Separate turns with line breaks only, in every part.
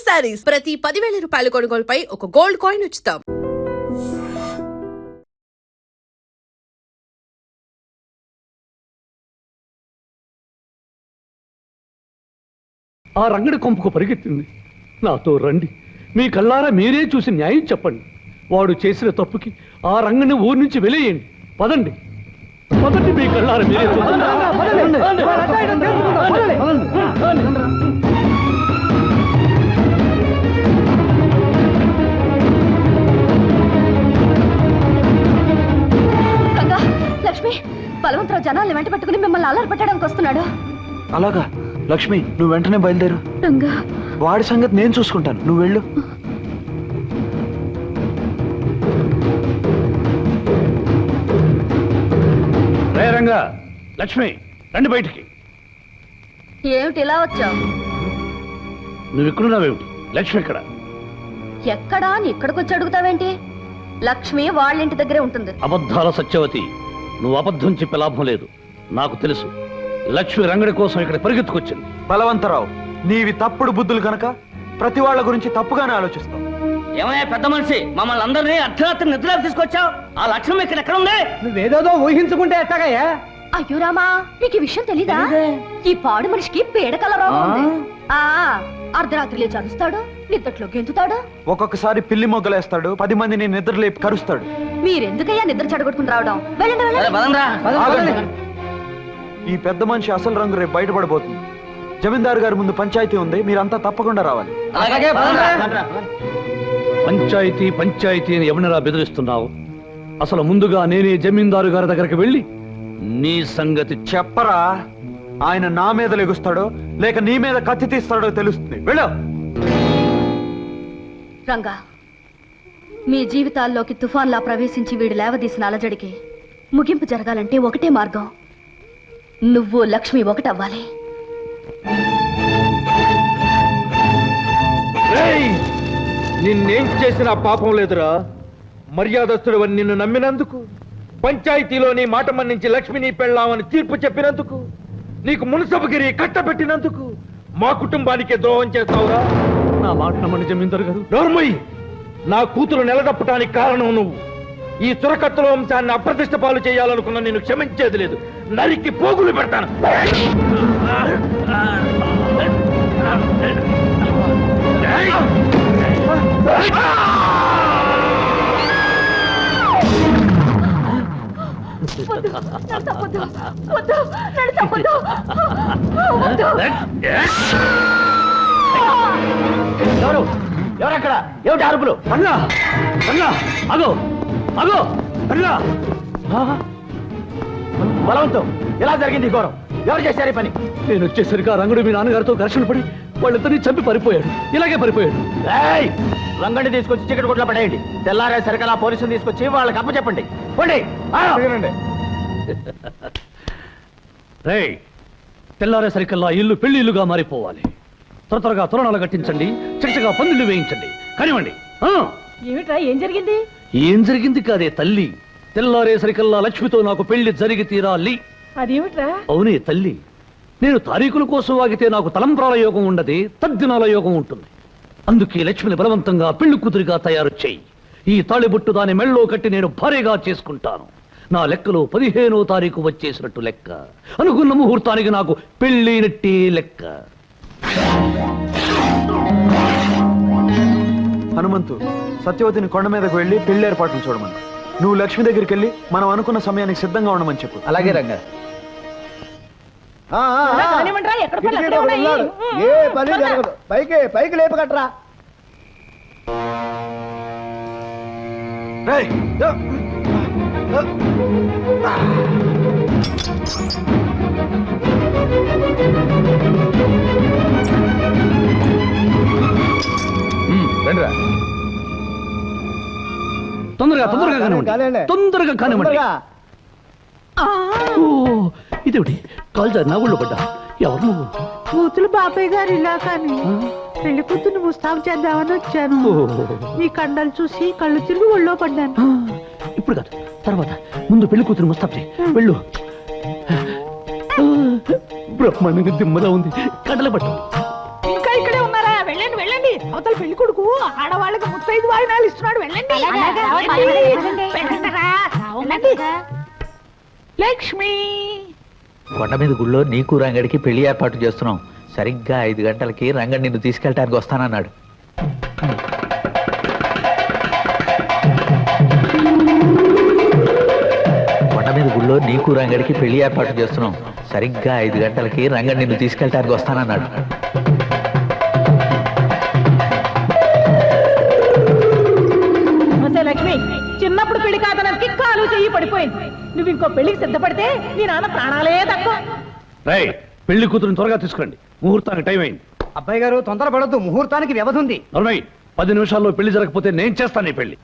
శారీస్ ప్రతి 10,000 రూపాయల కొనుగోలుపై ఒక గోల్డ్ కాయిన్ ఉచితం.
ఆ రంగడి కొంపకు పరిగెత్తింది. నాతో రండి, మీ కళ్ళారా మీరే చూసి న్యాయం చెప్పండి. వాడు చేసిన తప్పుకి ఆ రంగని ఊరి నుంచి వెలేయండి. పదండి పదండి, మీ కళ్ళారా మీరే
లక్ష్మి, బలవంతరావు జనాల్ని వెంట పెట్టుకుని మిమ్మల్ని అల్లరి పెట్టడానికి వస్తున్నాడు.
అలాగా లక్ష్మి, నువ్వు వెంటనే బయలుదేరు.
రంగా,
వాడి సంగతి నేను చూసుకుంటాను, నువ్వు వెళ్ళు.
రే రంగా, లక్ష్మి రండి బయటికి.
ఏమిటి ఇలా వచ్చావు?
నువ్వు ఇక్కడున్నావేమిటి? లక్ష్మి ఇక్కడ.
ఎక్కడా అని ఇక్కడికి వచ్చి అడుగుతావేంటి? లక్ష్మి వాళ్ళింటి దగ్గరే ఉంటుంది.
అబద్ధాల సత్యవతి, నువ్వు అబద్ధం చెప్పే లాభం లేదు. నాకు తెలుసు, లక్ష్మి రంగడి కోసం ఇక్కడ పరిగెత్తుకొచ్చింది.
బలవంతరావు, నీవి తప్పుడు బుద్ధులు కనుక ప్రతి వాళ్ళ గురించి తప్పుగానే ఆలోచిస్తావు.
ఏమయ్యా పెద్ద మనిషి, మమ్మల్ని అందరినీ అర్ధరాత్రి నిద్రలోకి తీసుకొచ్చావు. ఆ లక్ష్యం ఎక్కడ ఉంది?
నువ్వేదో ఊహించుకుంటే ఎట్టగయ్యా?
అయ్యో రామా, మీకు ఈ విషయం తెలీదా? ఈ పాడు మనిషికి పేడకల రోగం ఉంది. అర్ధరాత్రి లేచి అరుస్తాడు, నిద్రలో గెంతుతాడు,
ఒక్కొక్కసారి పిల్లి మొగ్గలేస్తాడు, 10 మందిని నిద్రలేపి కరుస్తాడు.
మీరెందుకయ్యా నిద్ర చెడగొట్టుకుని రావడం? వెళ్ళండి వెళ్ళండి.
ఆగండి. ఈ పెద్ద మనిషి అసలు రంగు రేపు బయటపడబోతుంది. జమీందారు గారి ముందు పంచాయతీ ఉంది, మీరంతా తప్పకుండా రావాలి.
పంచాయతీ పంచాయతీ అని ఎవరినరా బెదిరిస్తున్నావు? అసలు ముందుగా నేనే జమీందారు గారి దగ్గరికి వెళ్ళి నీ సంగతి
చెప్పరా. ఆయన నా మీద లెగుస్తాడో లేక నీ మీద కత్తి తీస్తాడో తెలుస్తుంది. వెళ్ళు.
రంగా, మీ జీవితాల్లోకి తుఫాన్లా ప్రవేశించి వీడు లేవదీసిన అలజడికి ముగింపు జరగాలంటే ఒకటే మార్గం. నువ్వు లక్ష్మి ఒకటవ్వాలి.
నిన్నేం చేసిన పాపం లేదురా. మర్యాదస్తుడు నిన్ను నమ్మినందుకు, పంచాయతీలోని మాట మన్నించి లక్ష్మిని పెళ్ళామని తీర్పు చెప్పినందుకు, నీకు మున్సబగిరి కట్టబెట్టినందుకు మా కుటుంబానికే ద్రోహం చేస్తావురా.
నా మాట నమ్మని జమీందారు గారు.
నోర్మయ్య, నా కూతురు నిలదప్పటానికి కారణం నువ్వు. ఈ సురకత్తుల వంశాన్ని అప్రతిష్ట పాలు చేయాలనుకున్న నేను క్షమించేది లేదు. నరికి పోగులు పెడతాను.
ఎవరక్కడ? ఏమిటి అరుపులు?
అన్నా అన్నా, అగో అగో అన్నా.
బలవంతం, ఎలా జరిగింది ఘోరం? ఎవరు చేశారు ఈ పని?
నేను వచ్చేసరికి ఆ రంగుడు మీ నాన్నగారితో ఘర్షణ పడి వాళ్ళిద్దరినీ చంపి పరిపోయాడు. ఇలాగే పరిపోయాడు.
రంగండి తీసుకొచ్చి చికెట్ కొట్లో పడేయండి. తెల్లారే సరికలా పోలీసులు తీసుకొచ్చి వాళ్ళకి అప్పచెప్పండి. పోండి.
రేయ్, తెల్లారే సరికల్లా ఇల్లు పెళ్లి ఇల్లుగా మారిపోవాలి. త్వరగా తోరణాలు కట్టించండి, చక్కగా పందిళ్ళు వేయించండి. కానివ్వండి.
ఏమిట్రా, ఏం జరిగింది?
ఏం జరిగింది కాదే తల్లి, తెల్లారే సరికల్లా లక్ష్మితో నాకు పెళ్లి జరిగి తీరాలి.
అదేమిట్రా?
అవునే తల్లి, నేను తారీఖుల కోసం ఆగితే నాకు తలంబ్రాల యోగం ఉండదు, తద్దినాల యోగం ఉంటుంది. అందుకే లక్ష్మిని బలవంతంగా పెళ్లి కూతురిగా తయారు చేయి. ఈ తాళిబొట్టు దాని మెళ్ళో కట్టి నేను భారీగా చేసుకుంటాను. నా లెక్కలో 15వ తారీఖు వచ్చేసినట్టు లెక్క. అనుకున్న ముహూర్తానికి నాకు పెళ్ళైనట్టే లెక్క.
హనుమంతు, సత్యవతిని కొండ మీదకు వెళ్ళి పెళ్లి ఏర్పాట్లు చూడమని. నువ్వు లక్ష్మి దగ్గరికి వెళ్ళి మనం అనుకున్న సమయానికి సిద్ధంగా ఉండమని చెప్పు.
అలాగే రంగా.
ఏ పని జరగదు. పైకి లేపగట్రా.
రండిరా. తొందరగా కానివ్వండి. ఇదేమిటి, కాల్ జారి నా ఊళ్ళో పడ్డా. ఎవరు నువ్వు?
కూతురు బాబాయ్ గారు ఇలా కానీ పెళ్లి కూతురు ముస్తాబు చేద్దామని వచ్చాను. నీ కండలు చూసి కళ్ళు తిరిగి ఒళ్ళో పడ్డాను.
ఇప్పుడు కాదు, తర్వాత. ముందు పెళ్లి కూతురు ముస్తాబు చేయి. వెళ్ళు. బ్రహ్మాండంగా దిమ్మలా ఉంది. కండల పట్టు.
ఇంకా ఇక్కడే ఉన్నారా? వెళ్ళండి వెళ్ళండి. అవతల పెళ్లి కొడుకు ఆడవాళ్ళకి 35 వాయినాలు ఇస్తున్నాడు. వెళ్ళండి. వెళ్ళండిరా. వెళ్ళండి. లక్ష్మి
కొండ మీద గుళ్ళో నీకు రంగడికి పెళ్లి ఏర్పాటు చేస్తున్నాం. సరిగ్గా 5 గంటలకి రంగడి నిన్ను తీసుకెళ్ళటానికి వస్తానన్నాడు. కొండ మీద గుళ్ళో నీకు రంగడికి పెళ్లి ఏర్పాటు చేస్తున్నాం. సరిగ్గా 5 గంటలకి రంగడి నిన్ను తీసుకెళ్ళటానికి వస్తానన్నాడు.
లక్ష్మి, చిన్నప్పుడు పెళ్లి కాదనకి కాలు చెయ్యి పడిపోయింది. నువ్వు ఇంకో పెళ్లికి సిద్ధపడితే నీ నాన్న ప్రాణాలే తక్కువ.
రేయ్, పెళ్లి కూతురుని త్వరగా తీసుకురండి, ముహూర్తానికి టైం అయింది.
అబ్బాయి గారు తొందరపడద్దు, ముహూర్తానికి వ్యవధి ఉంది.
నర్మయ్, 10 నిమిషాల్లో పెళ్లి జరగకపోతే నేను చేస్తాను ఈ పెళ్లి.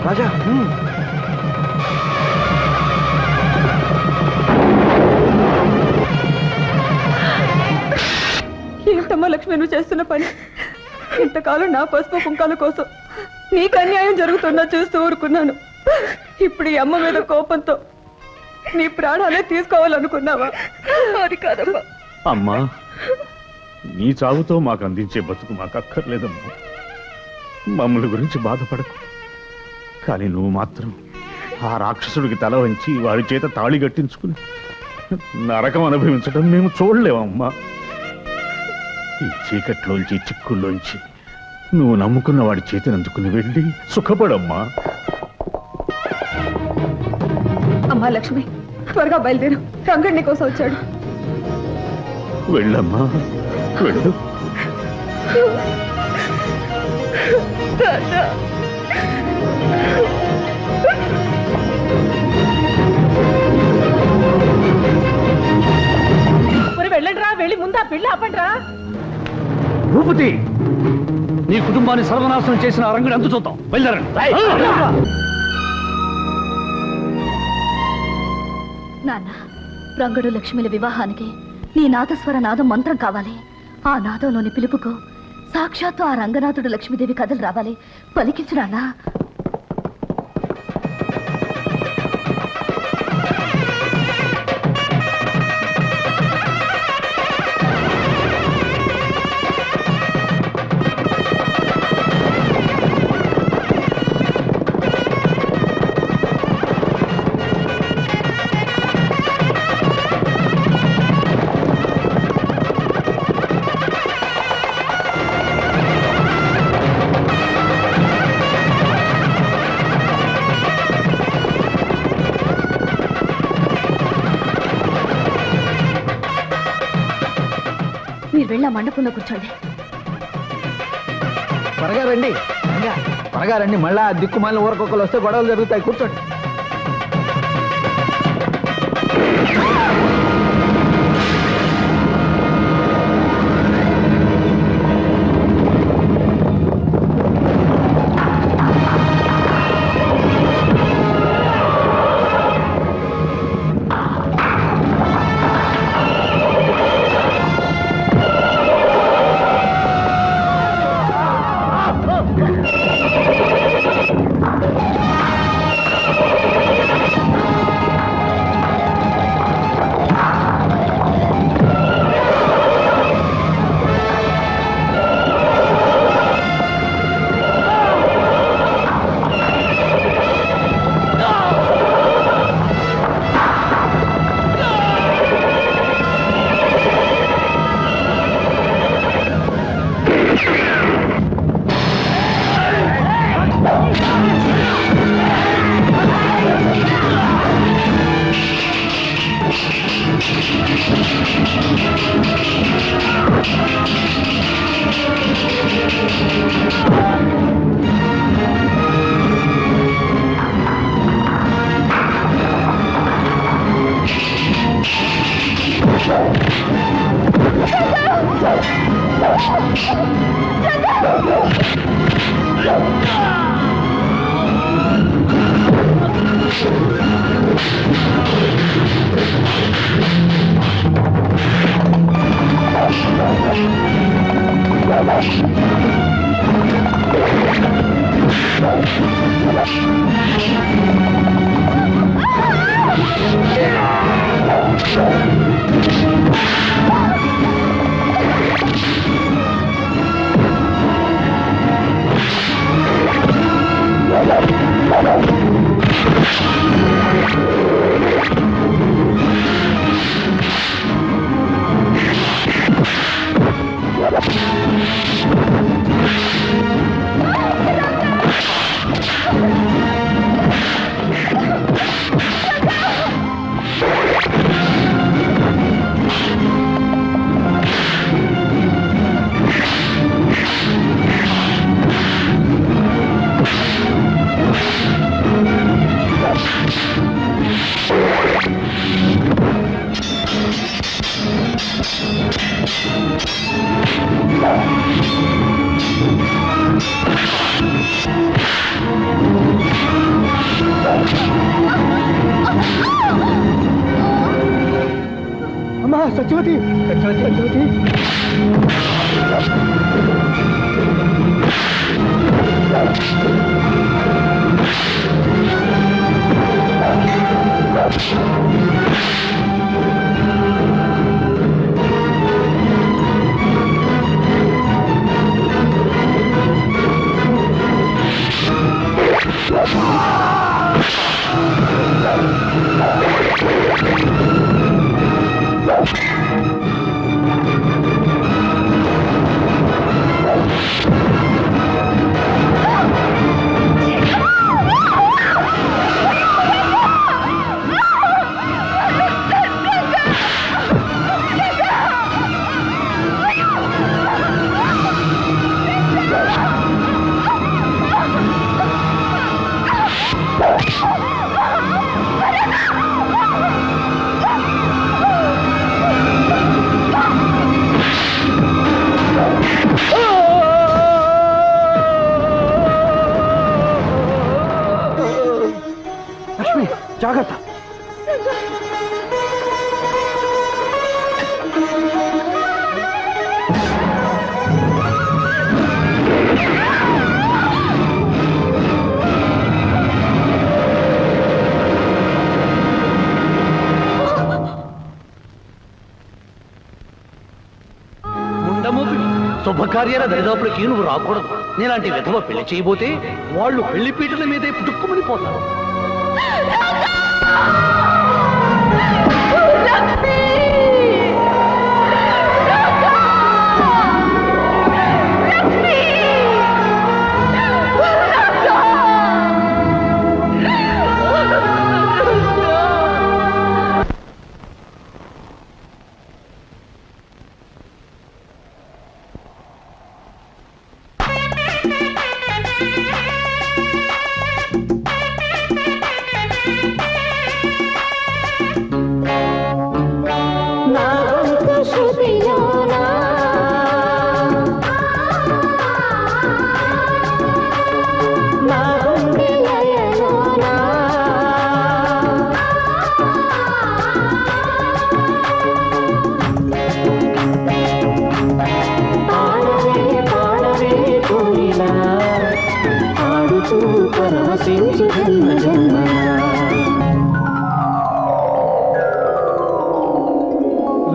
రాజా,
ఏంటమ్మా లక్ష్మి నువ్వు చేస్తున్న పని? ఇంతకాలం నా పసుపు కుంకాల కోసం నీకు అన్యాయం జరుగుతున్నా చూస్తూ ఊరుకున్నాను. ఇప్పుడు ఈ అమ్మ మీద కోపంతో నీ ప్రాణాలే తీసుకోవాలనుకున్నావా? అది కాదమ్మా.
అమ్మా, నీ చావుతో మాకు అందించే బతుకు మాకు అక్కర్లేదమ్మా. మమ్మల్ని గురించి బాధపడకు. కానీ నువ్వు మాత్రం ఆ రాక్షసుడికి తల వంచి వాడి చేత తాళి కట్టించుకుని నరకం అనుభవించడం మేము చూడలేమమ్మా. ఈ చీకట్లోంచి చిక్కుల్లోంచి నువ్వు నమ్ముకున్న వాడి చేతిని అందుకుని వెళ్ళి సుఖపడమ్మా.
అమ్మా లక్ష్మి, త్వరగా బయలుదేరు. రంగడి కోసం వచ్చాడు.
వెళ్ళమ్మా, వెళ్ళు.
వెళ్ళండి రా, వెళ్ళి ముందా పెళ్లి ఆపండి రా.
భూపతి, నీ కుటుంబాన్ని సర్వనాశనం చేసిన ఆ రంగుని అంతు చూద్దాం. బయలుదేరండి.
నాన్న, రంగడు లక్ష్మిల వివాహానికి నీ నాదస్వర నాదం మంత్రం కావాలి. ఆ నాదంలోని పిలుపుకు సాక్షాత్తు ఆ రంగనాథుడు లక్ష్మీదేవి కథలు రావాలి. పలికించు నాన్నా. మీరు వెళ్ళి ఆ మండపంలో కూర్చోండి.
త్వరగా రండి, త్వరగా రండి. మళ్ళా దిక్కుమాలిన ఊరకొక్కలు వస్తే గొడవలు జరుగుతాయి. కూర్చోండి.
అమ్మా సత్యవతి సత్యవతి
లక్ష్మి జాగ్రత్త.
ముండమోపి శుభకార్యాల దరిదాపులకి నువ్వు రాకూడదు. నేలాంటి విధవ పెళ్లి చేయబోతే వాళ్ళు పెళ్లి పీటల మీదే పుట్టుక్కుమని పోతారు.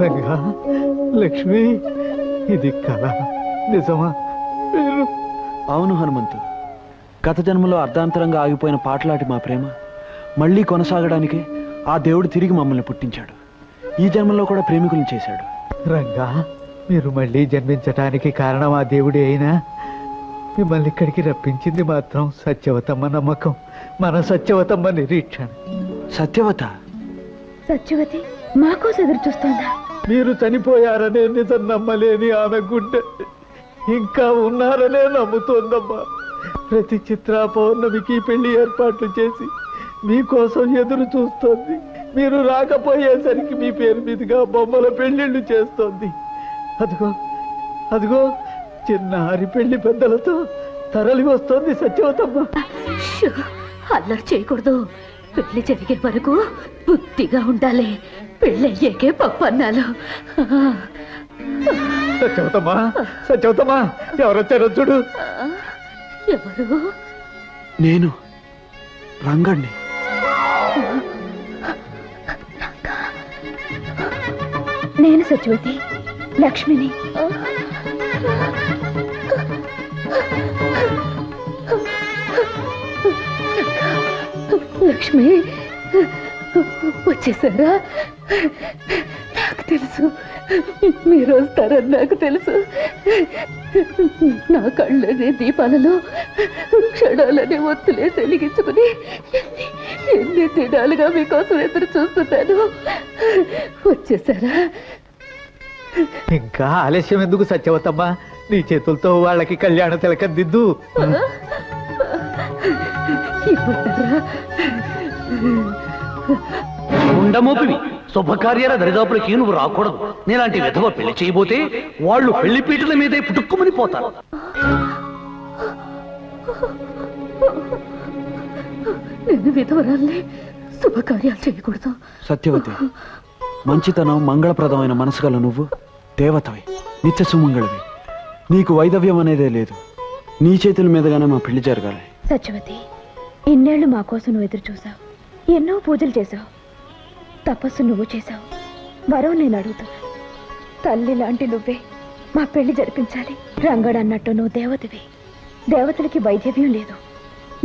రంగా లక్ష్మి ఇది కళ నిజమా?
అవును హనుమంతు, గత జన్మలో అర్ధాంతరంగా ఆగిపోయిన పాటలాటి మా ప్రేమ మళ్ళీ కొనసాగడానికి ఆ దేవుడు తిరిగి మమ్మల్ని పుట్టించాడు. ఈ జన్మలో కూడా ప్రేమికులను చేశాడు.
రంగా మీరు మళ్ళీ జన్మించటానికి కారణం ఆ దేవుడే అయినా మిమ్మల్ని ఇక్కడికి రప్పించింది మాత్రం సత్యవతమ్మ నమ్మకం, మన సత్యవతమ్మ నిరీక్షణ.
సత్యవత
సత్యవతి మాకోసం ఎదురు చూస్తోందా?
మీరు చనిపోయారనే నిజం నమ్మలేని ఆమె గుండె ఇంకా ఉన్నారనే నమ్ముతోందమ్మా. ప్రతి చిత్ర పౌర్ణమికి పెళ్లి ఏర్పాట్లు చేసి మీకోసం ఎదురు చూస్తోంది. మీరు రాకపోయేసరికి మీ పేరు మీదుగా బొమ్మల పెళ్లిళ్ళు చేస్తోంది. అదిగో అదిగో చిన్నారి పెళ్లి పెద్దలతో తరలి వస్తోంది సత్యవతమ్మ.
అల్లరి చేయకూడదు. పెళ్లి జరిగే వరకు బుద్ధిగా ఉండాలి. పెళ్ళయ్యాకే పప్పన్నాలు.
సత్యవతమ్మా సత్యవతమ్మా ఎవరొచ్చారో చూడు.
ఎవరు?
నేను రంగణ్ణి.
నేను సత్యవతి లక్ష్మిని. లక్ష్మి వచ్చేసారా? నాకు తెలుసు మీరు వస్తారని నాకు తెలుసు. నా కళ్ళనే దీపాలలో క్షణాలనే ఒత్తులే వెలిగించుకుని ఎన్ని దినాలుగా మీకోసం ఎదురు చూస్తున్నాను. వచ్చేసారా?
ఇంకా ఆలస్యం ఎందుకు సత్యవతమ్మ? నీ చేతులతో వాళ్ళకి కళ్యాణ తిలకం దిద్దు.
ముండమోపివి శుభకార్యాల దరిదాపులకి నువ్వు రాకూడదు. నేలాంటి విధవ పెళ్లి చేయబోతే వాళ్ళు పెళ్లి పీటల మీదే పుట్టుక్కుమని పోతారు.
నేను విధవరాల్ని శుభకార్యాలు చేయకూడదు.
సత్యవతి, మంచితనం మంగళప్రదమైన మనసు గల నువ్వు దేవతవి, నిత్య సుమంగళవి. నీకు వైదవ్యం అనేదే లేదు. నీ చేతుల మీదుగానే మా పెళ్లి జరగాలి.
సత్యవతి, ఇన్నేళ్లు మా కోసం నువ్వు ఎదురు చూసావు, ఎన్నో పూజలు చేశావు, తపస్సు నువ్వు చేశావు, వరం నేను అడుగుతున్నా. తల్లి లాంటి నువ్వే మా పెళ్లి జరిపించాలి. రంగడు అన్నట్టు నువ్వు దేవతవి, దేవతలకి వైద్యవ్యం లేదు.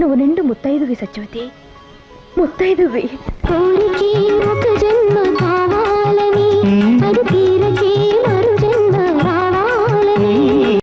నువ్వు నిండు ముత్తైదువి సత్యవతి, ముత్తైదువి.